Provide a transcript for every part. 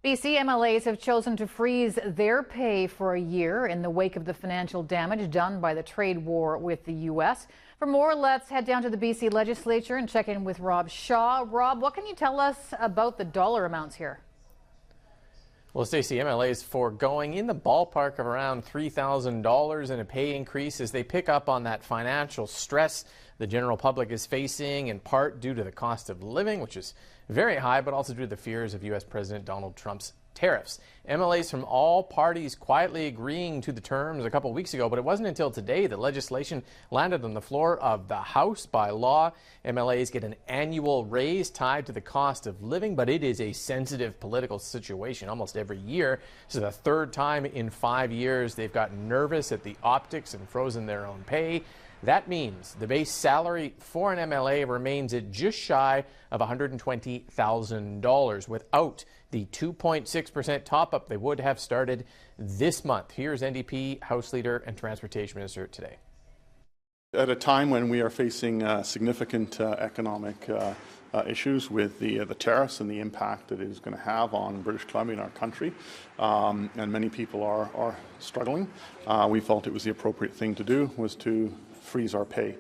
BC MLAs have chosen to freeze their pay for a year in the wake of the financial damage done by the trade war with the U.S. For more, let's head down to the BC legislature and check in with Rob Shaw. Rob, what can you tell us about the dollar amounts here? Well, Stacey, MLAs foregoing in the ballpark of around $3,000 in a pay increase as they pick up on that financial stress the general public is facing, in part due to the cost of living, which is very high, but also due to the fears of U.S. President Donald Trump's tariffs. MLAs from all parties quietly agreeing to the terms a couple weeks ago, but it wasn't until today that legislation landed on the floor of the House. By law, MLAs get an annual raise tied to the cost of living, but it is a sensitive political situation almost every year. This is the third time in 5 years they've gotten nervous at the optics and frozen their own pay. That means the base salary for an MLA remains at just shy of $120,000 without the 2.6% top-up they would have started this month. Here's NDP House Leader and Transportation Minister today. At a time when we are facing significant economic issues with the tariffs and the impact that it is going to have on British Columbia and our country, and many people are struggling, we felt it was the appropriate thing to do was to freeze our pay.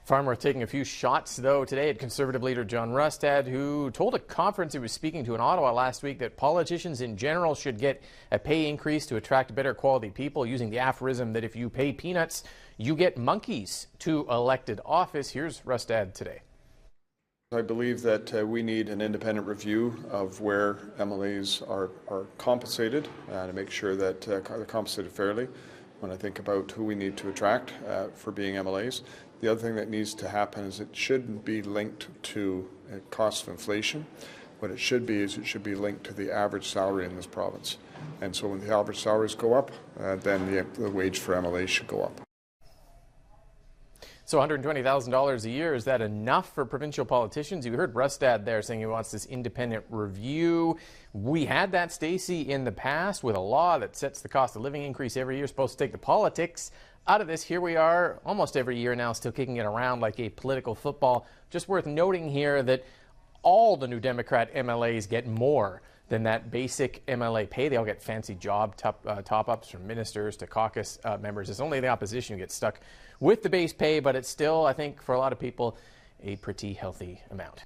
Farnworth taking a few shots, though, today at Conservative leader John Rustad, who told a conference he was speaking to in Ottawa last week that politicians in general should get a pay increase to attract better quality people, using the aphorism that if you pay peanuts, you get monkeys to elected office. Here's Rustad today. I believe that we need an independent review of where MLAs are compensated to make sure that they're compensated fairly. When I think about who we need to attract for being MLAs, the other thing that needs to happen is it shouldn't be linked to cost of inflation. What it should be is it should be linked to the average salary in this province. And so when the average salaries go up, then the wage for MLAs should go up. So $120,000 a year, is that enough for provincial politicians? You heard Rustad there saying he wants this independent review. We had that, Stacey, in the past with a law that sets the cost of living increase every year, supposed to take the politics out of this. Here we are almost every year now, still kicking it around like a political football. Just worth noting here that all the New Democrat MLAs get more than that basic MLA pay. They all get fancy job top-ups from ministers to caucus members. It's only the opposition who gets stuck with the base pay, but it's still, I think, for a lot of people, a pretty healthy amount.